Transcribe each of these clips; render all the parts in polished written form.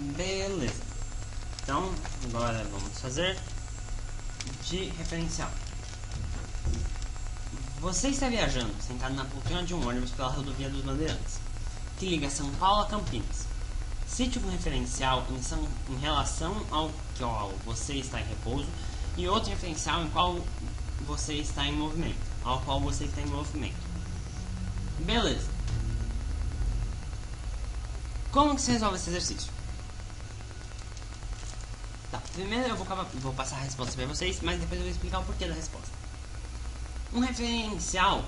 Beleza. Então, agora vamos fazer de referencial. Você está viajando, sentado na poltrona de um ônibus pela rodovia dos Bandeirantes, que liga São Paulo a Campinas. Cite um referencial em relação ao qual você está em repouso e outro referencial em qual você está em movimento, ao qual você está em movimento. Beleza. Como que você resolve esse exercício? Tá, primeiro eu vou passar a resposta para vocês, mas depois eu vou explicar o porquê da resposta. Um referencial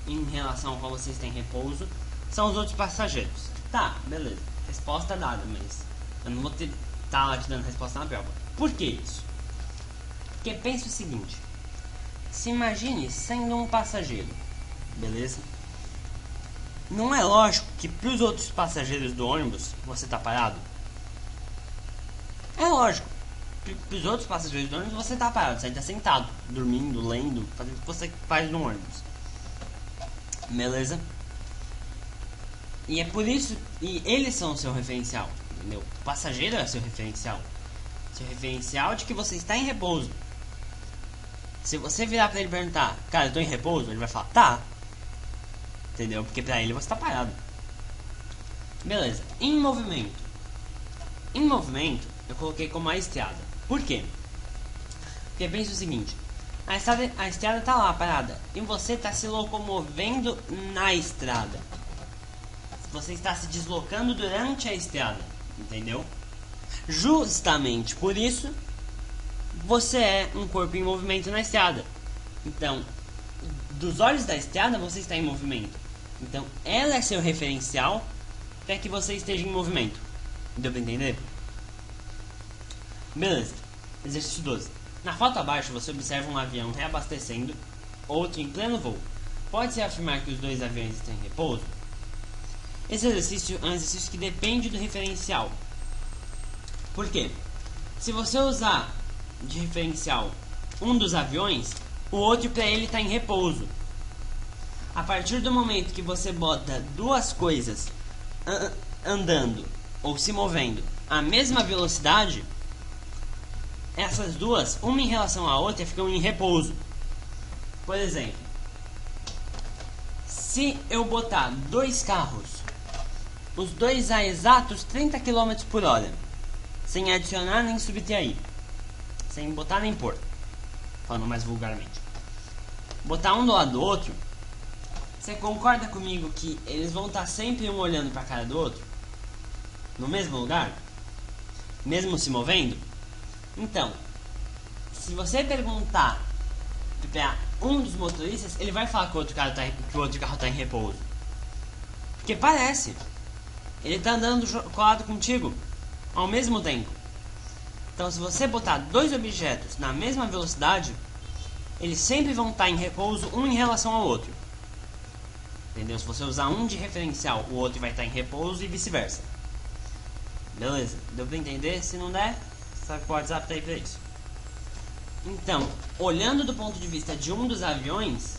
em relação ao qual você está em repouso são os outros passageiros. Tá, beleza. Resposta dada, mas eu não vou estar lá te dando resposta na prova. Por que isso? Porque pensa o seguinte: se imagine sendo um passageiro, beleza? Não é lógico que para os outros passageiros do ônibus você está parado? É lógico. Para os outros passageiros do ônibus você está parado, você está sentado, dormindo, lendo, fazendo o que você faz no ônibus. Beleza? E é por isso, e eles são o seu referencial, entendeu? O passageiro é o seu referencial. Seu referencial de que você está em repouso. Se você virar pra ele e perguntar, cara, eu tô em repouso, ele vai falar, tá. Entendeu? Porque pra ele você tá parado. Beleza. Em movimento. Em movimento, eu coloquei como a estrada. Por quê? Porque pensa o seguinte: a estrada tá lá parada e você tá se locomovendo na estrada. Você está se deslocando durante a estrada, entendeu? Justamente por isso, você é um corpo em movimento na estrada. Então, dos olhos da estrada, você está em movimento. Então, ela é seu referencial para que você esteja em movimento. Deu para entender? Beleza. Exercício 12. Na foto abaixo, você observa um avião reabastecendo, outro em pleno voo. Pode-se afirmar que os dois aviões estão em repouso? Esse exercício é um exercício que depende do referencial. Por quê? Se você usar de referencial um dos aviões, o outro para ele está em repouso. A partir do momento que você bota duas coisas andando ou se movendo à mesma velocidade, essas duas, uma em relação à outra, ficam em repouso. Por exemplo, se eu botar dois carros, os dois a exatos 30 km por hora, sem adicionar nem subtrair, sem botar nem pôr, falando mais vulgarmente, botar um do lado do outro, você concorda comigo que eles vão estar sempre um olhando para a cara do outro? No mesmo lugar? Mesmo se movendo? Então, se você perguntar para um dos motoristas, ele vai falar que o outro carro está em repouso. Porque parece. Ele está andando colado contigo ao mesmo tempo. Então, se você botar dois objetos na mesma velocidade, eles sempre vão estar em repouso um em relação ao outro. Entendeu? Se você usar um de referencial, o outro vai estar em repouso e vice-versa. Beleza? Deu pra entender? Se não der, sabe que o WhatsApp tá aí pra isso. Então, olhando do ponto de vista de um dos aviões,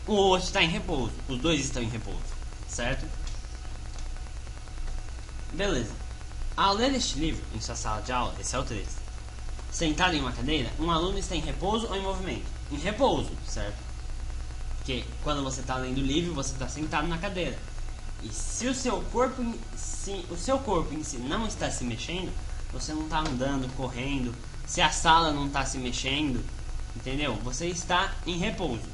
o outro está em repouso. Os dois estão em repouso. Certo? Beleza. Ao ler este livro em sua sala de aula, esse é o 13, sentado em uma cadeira, um aluno está em repouso ou em movimento? Em repouso, certo? Porque quando você está lendo o livro, você está sentado na cadeira. E se o seu corpo em si não está se mexendo, você não está andando, correndo, se a sala não está se mexendo, entendeu? Você está em repouso.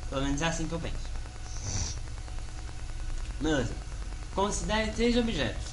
Pelo menos é assim que eu penso. Beleza. Considere 3 objetos,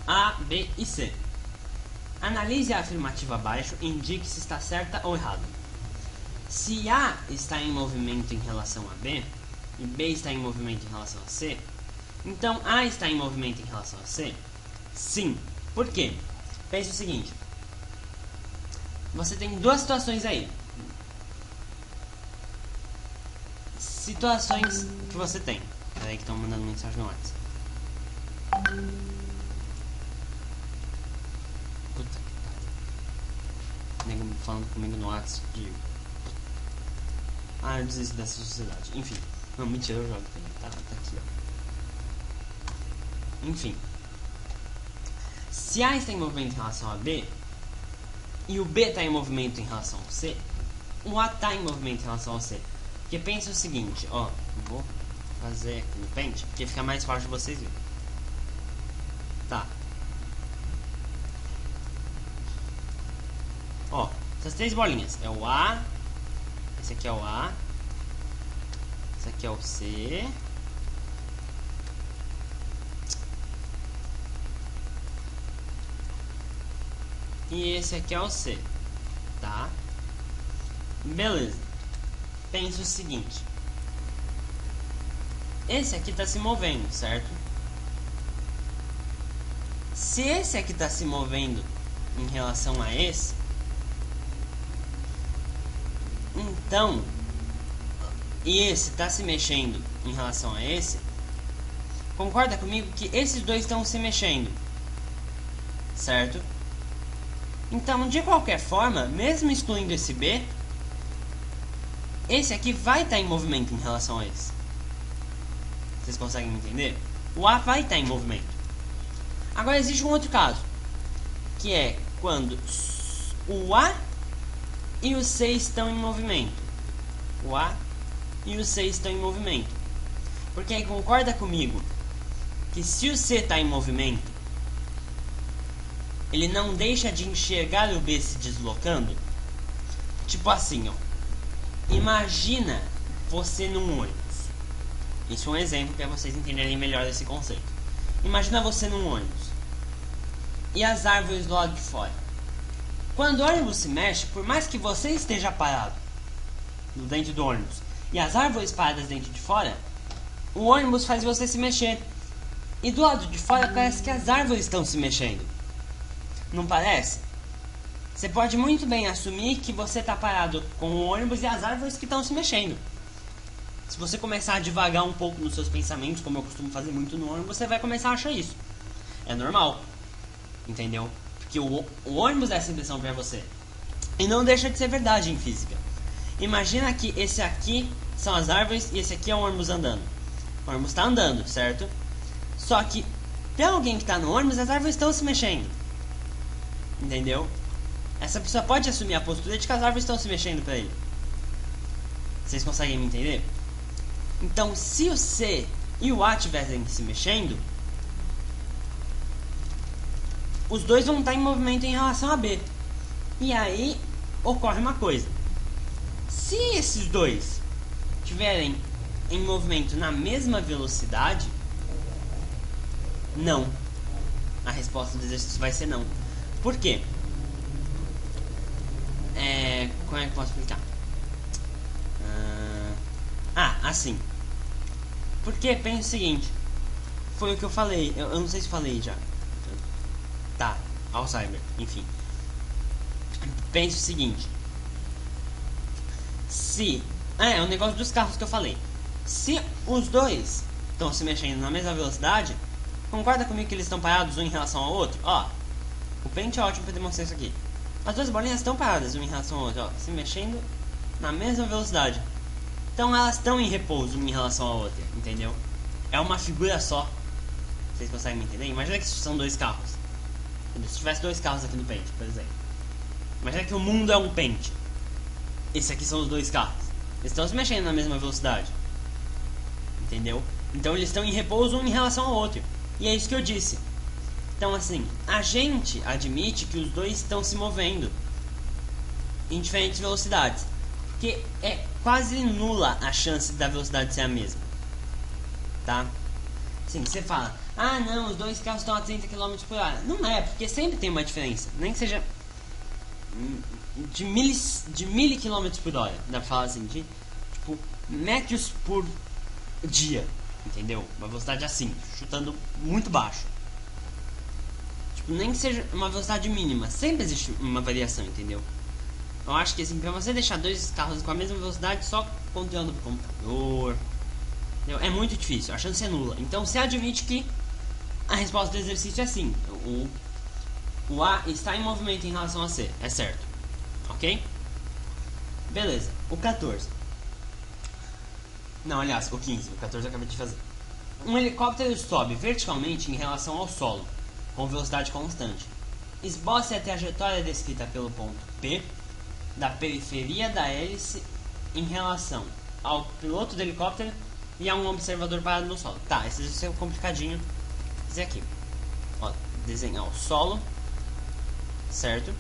A, B e C. Analise a afirmativa abaixo e indique se está certa ou errada. Se A está em movimento em relação a B e B está em movimento em relação a C, então A está em movimento em relação a C? Sim. Por quê? Pense o seguinte: você tem duas situações aí. Situações que você tem. Peraí que estão mandando mensagem no WhatsApp. Puta que pariu. Nego falando comigo no WhatsApp. Eu desisto dessa sociedade. Enfim. Não, mentira, eu jogo também. Tá aqui, ó. Enfim. Se A está em movimento em relação a B e o B está em movimento em relação ao C, o A está em movimento em relação ao C. Porque pensa o seguinte, ó, vou fazer aqui no Paint, porque fica mais fácil de vocês verem. Tá. Ó, essas três bolinhas, é o A, esse aqui é o A, esse aqui é o C, e esse aqui é o C, tá? Beleza. Pensa o seguinte. Esse aqui está se movendo, certo? Se esse aqui está se movendo em relação a esse, então, e esse está se mexendo em relação a esse, concorda comigo que esses dois estão se mexendo, certo? Então, de qualquer forma, mesmo excluindo esse B, esse aqui vai estar em movimento em relação a esse. Vocês conseguem entender? O A vai estar em movimento. Agora existe um outro caso, que é quando o A e o C estão em movimento. O A e o C estão em movimento. Porque aí concorda comigo que se o C está em movimento, ele não deixa de enxergar o B se deslocando. Tipo assim, ó. Imagina você num ônibus. Isso é um exemplo para vocês entenderem melhor esse conceito. Imagina você num ônibus e as árvores do lado de fora. Quando o ônibus se mexe, por mais que você esteja parado dentro do ônibus e as árvores paradas dentro de fora, o ônibus faz você se mexer. E do lado de fora parece que as árvores estão se mexendo. Não parece? Você pode muito bem assumir que você está parado com o ônibus e as árvores que estão se mexendo. Se você começar a divagar um pouco nos seus pensamentos, como eu costumo fazer muito no ônibus, você vai começar a achar isso. É normal. Entendeu? Porque o ônibus dá essa impressão para você. E não deixa de ser verdade em física. Imagina que esse aqui são as árvores e esse aqui é o ônibus andando. O ônibus está andando, certo? Só que, para alguém que está no ônibus, as árvores estão se mexendo. Entendeu? Essa pessoa pode assumir a postura de que as árvores estão se mexendo para ele. Vocês conseguem me entender? Então, se o C e o A estiverem se mexendo, os dois vão estar em movimento em relação a B. E aí, ocorre uma coisa. Se esses dois estiverem em movimento na mesma velocidade, não. A resposta do exercício vai ser não. Por quê? Como é que eu posso explicar? Assim. Porque pensa o seguinte. Foi o que eu falei. Eu não sei se falei já. Tá, Alzheimer, enfim. Pensa o seguinte. Se... é o negócio dos carros que eu falei. Se os dois estão se mexendo na mesma velocidade, concorda comigo que eles estão parados um em relação ao outro? Ó, o Paint é ótimo para demonstrar isso aqui. As duas bolinhas estão paradas um em relação ao outro, ó, se mexendo na mesma velocidade. Então elas estão em repouso uma em relação à outra, entendeu? É uma figura só. Vocês conseguem me entender? Imagina que isso são dois carros. Se tivesse dois carros aqui no Paint, por exemplo. Imagina que o mundo é um Paint. Esse aqui são os dois carros. Eles estão se mexendo na mesma velocidade. Entendeu? Então eles estão em repouso um em relação ao outro. E é isso que eu disse. Então assim, a gente admite que os dois estão se movendo em diferentes velocidades. Porque é quase nula a chance da velocidade ser a mesma. Tá? Sim, você fala, ah não, os dois carros estão a 30 km por hora. Não é, porque sempre tem uma diferença. Nem que seja de mil-quilômetros por hora. Dá pra falar assim, de tipo, metros por dia. Entendeu? Uma velocidade assim, chutando muito baixo. Tipo, nem que seja uma velocidade mínima. Sempre existe uma variação, entendeu? Eu acho que assim, pra você deixar dois carros com a mesma velocidade, só controlando pro computador, entendeu? É muito difícil, a chance é nula. Então você admite que a resposta do exercício é sim. O A está em movimento em relação a C, é certo. Ok? Beleza, o 14. Não, aliás, o 15, o 14 eu acabei de fazer. Um helicóptero sobe verticalmente em relação ao solo, com velocidade constante. Esboce a trajetória descrita pelo ponto P da periferia da hélice em relação ao piloto do helicóptero e a um observador parado no solo. Tá, esse vai ser complicadinho. Esse aqui. Ó, desenhar o solo, certo?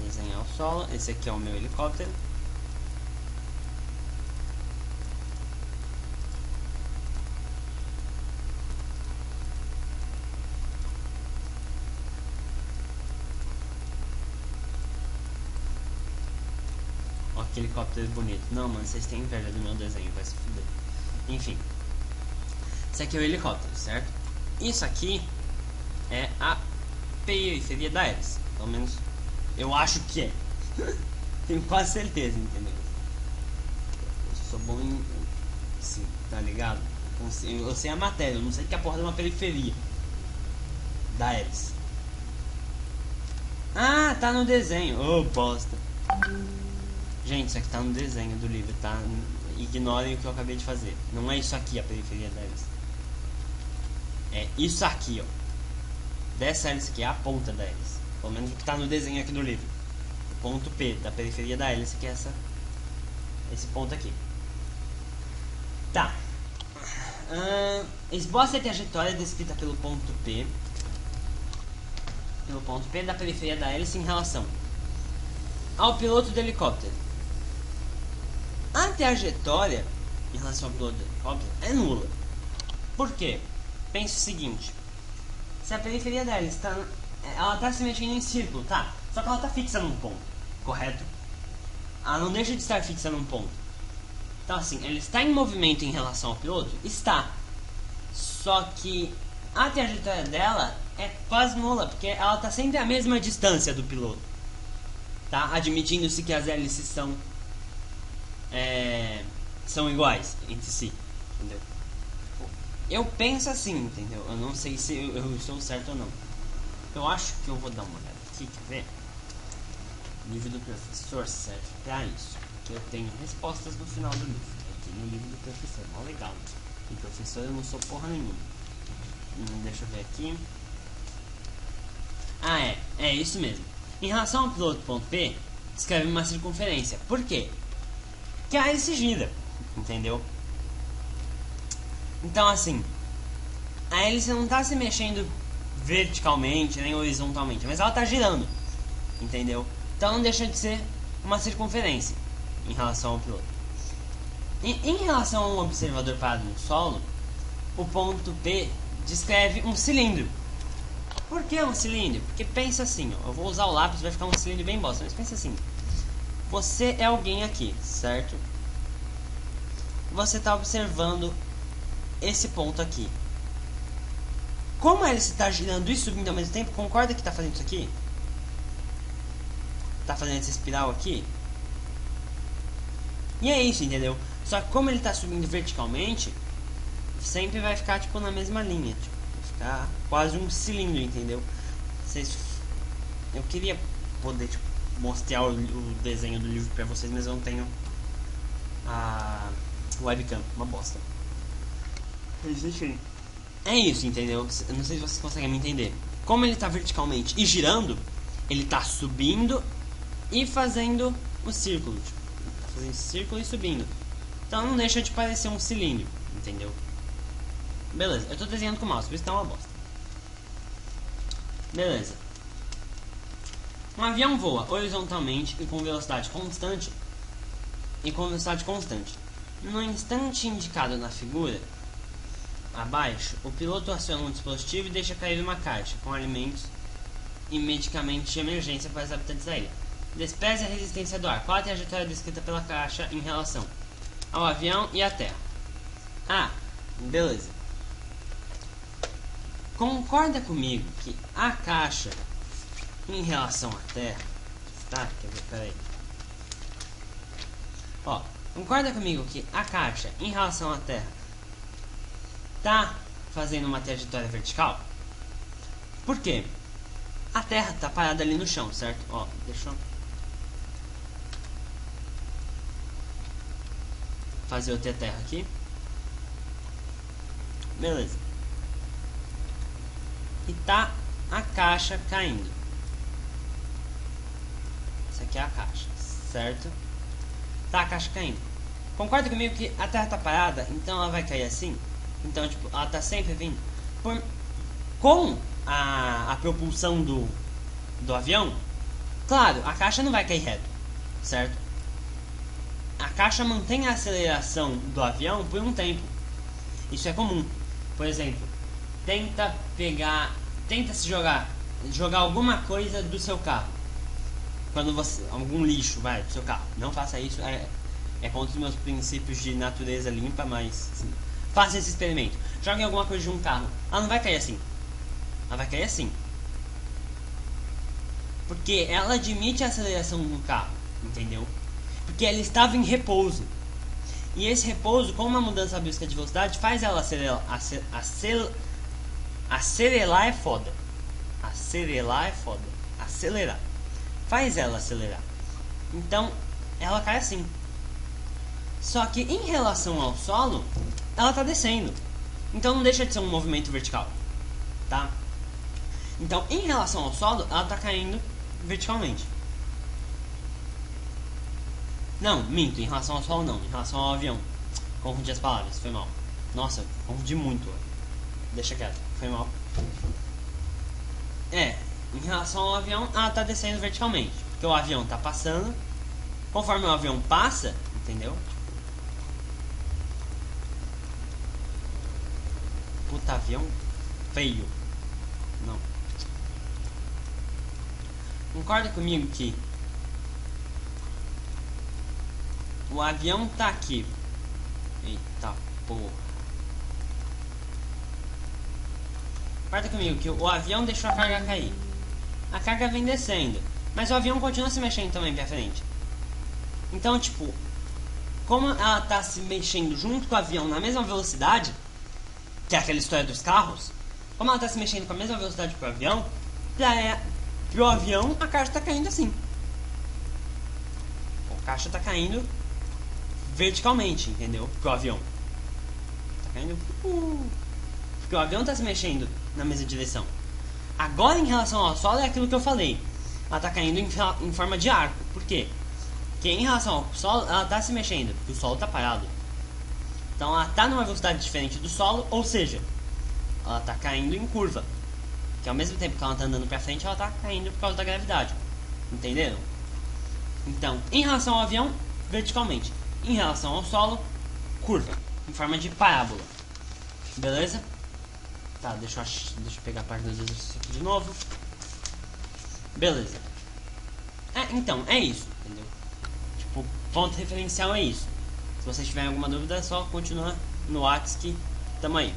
Desenhar o solo. Esse aqui é o meu helicóptero. Ó, que helicóptero bonito. Não, mano, vocês têm inveja do meu desenho, vai se fuder. Enfim. Esse aqui é o helicóptero, certo? Isso aqui é a periferia da hélice. Pelo menos eu acho que é. Tenho quase certeza, entendeu? Eu sou bom em... Sim, tá ligado? Eu sei a matéria, eu não sei que a porra de uma periferia da hélice. Ah, tá no desenho. Ô, bosta. Gente, isso aqui tá no desenho do livro, tá? Ignorem o que eu acabei de fazer. Não é isso aqui a periferia da hélice. É isso aqui, ó. Dessa hélice aqui é a ponta da hélice. Pelo menos o que tá no desenho aqui do livro. O ponto P da periferia da hélice, que é esse ponto aqui. Tá. Esboce a trajetória descrita pelo ponto P. Pelo ponto P da periferia da hélice em relação ao piloto do helicóptero. A trajetória em relação ao piloto do helicóptero é nula. Por quê? Pense o seguinte: se a periferia da hélice ela tá se mexendo em círculo, tá? Só que ela tá fixa num ponto, correto? Ela não deixa de estar fixa num ponto. Então assim, ele está em movimento em relação ao piloto? Está. Só que a trajetória dela é quase nula, porque ela tá sempre à mesma distância do piloto, tá? Admitindo-se que as hélices são iguais entre si, entendeu? Eu penso assim, entendeu? Eu não sei se eu estou certo ou não. Eu acho que eu vou dar uma olhada aqui, quer ver? O livro do professor serve pra isso, porque eu tenho respostas no final do livro. Aqui no livro do professor, mó legal, né? E professor eu não sou porra nenhuma. Deixa eu ver aqui. Ah, é isso mesmo. Em relação ao piloto ponto P, escreve uma circunferência. Por quê? Que a hélice gira, entendeu? Então assim, a hélice não está se mexendo verticalmente nem horizontalmente, mas ela está girando, entendeu? Então não deixa de ser uma circunferência em relação ao piloto. Em relação a um observador parado no solo, o ponto P descreve um cilindro. Por que um cilindro? Porque pensa assim, ó, eu vou usar o lápis, vai ficar um cilindro bem bosta, mas pensa assim: você é alguém aqui, certo? Você está observando esse ponto aqui. Como a hélice está girando e subindo ao mesmo tempo, concorda que está fazendo isso aqui? Está fazendo essa espiral aqui? E é isso, entendeu? Só que como ele está subindo verticalmente, sempre vai ficar tipo na mesma linha, tipo, vai ficar quase um cilindro, entendeu? Eu queria poder tipo, mostrar o desenho do livro para vocês, mas eu não tenho a webcam, uma bosta. É isso, entendeu? Eu não sei se vocês conseguem me entender. Como ele está verticalmente e girando, ele está subindo e fazendo o círculo. Tipo, ele tá fazendo círculo e subindo. Então não deixa de parecer um cilindro, entendeu? Beleza, eu estou desenhando com o mouse, por isso tá uma bosta. Beleza. Um avião voa horizontalmente e com velocidade constante. No instante indicado na figura abaixo, o piloto aciona um dispositivo e deixa cair uma caixa com alimentos e medicamentos de emergência para os habitantes da ilha. Despreze a resistência do ar. Qual a trajetória descrita pela caixa em relação ao avião e à terra? Ah, beleza. Concorda comigo que a caixa em relação à terra... Tá, quer ver? Peraí. Ó, concorda comigo que a caixa em relação à terra tá fazendo uma trajetória vertical? Por quê? A terra tá parada ali no chão, certo? Ó, deixa eu fazer outra terra aqui. Beleza. E tá a caixa caindo. Essa aqui é a caixa, certo? Tá a caixa caindo. Concorda comigo que a Terra tá parada, então ela vai cair assim? Então, tipo, ela tá sempre vindo. Com a propulsão do avião, claro, a caixa não vai cair reto, certo? A caixa mantém a aceleração do avião por um tempo. Isso é comum. Por exemplo, tenta se jogar alguma coisa do seu carro. Quando você, algum lixo vai do seu carro. Não faça isso, é contra os meus princípios de natureza limpa, mas sim. Faça esse experimento. Jogue alguma coisa de um carro. Ela não vai cair assim. Ela vai cair assim. Porque ela admite a aceleração do carro, entendeu? Porque ela estava em repouso. E esse repouso, com uma mudança brusca de velocidade, faz ela acelerar. Acelerar é foda. Acelerar é foda. Acelerar. Faz ela acelerar. Então, ela cai assim. Só que em relação ao solo, ela está descendo. Então não deixa de ser um movimento vertical, tá? Então, em relação ao solo, ela está caindo verticalmente. Não, minto, em relação ao solo não, em relação ao avião. Confundi as palavras, foi mal. Nossa, confundi muito. Deixa quieto, foi mal. Em relação ao avião, ela está descendo verticalmente. Porque o avião está passando. Conforme o avião passa, entendeu? Puta, avião feio. Não. Concorda comigo que o avião tá aqui. Eita porra. Concorda comigo que o avião deixou a carga cair. A carga vem descendo, mas o avião continua se mexendo também pra frente. Então, tipo, como ela tá se mexendo junto com o avião na mesma velocidade, que é aquela história dos carros, como ela tá se mexendo com a mesma velocidade pro avião, pro avião a caixa tá caindo assim. A caixa tá caindo verticalmente, entendeu? Pro avião. Tá caindo. Porque o avião tá se mexendo na mesma direção. Agora, em relação ao solo, é aquilo que eu falei. Ela tá caindo em forma de arco. Por quê? Porque em relação ao solo, ela tá se mexendo, porque o solo tá parado. Então ela tá numa velocidade diferente do solo, ou seja, ela tá caindo em curva. Que ao mesmo tempo que ela tá andando pra frente, ela tá caindo por causa da gravidade. Entenderam? Então, em relação ao avião, verticalmente. Em relação ao solo, curva, em forma de parábola. Beleza? Tá, deixa eu pegar a parte dos exercícios aqui de novo. Beleza. Então, é isso, entendeu? Tipo, ponto referencial é isso. Se vocês tiverem alguma dúvida, é só continuar no WhatsApp que tamo aí.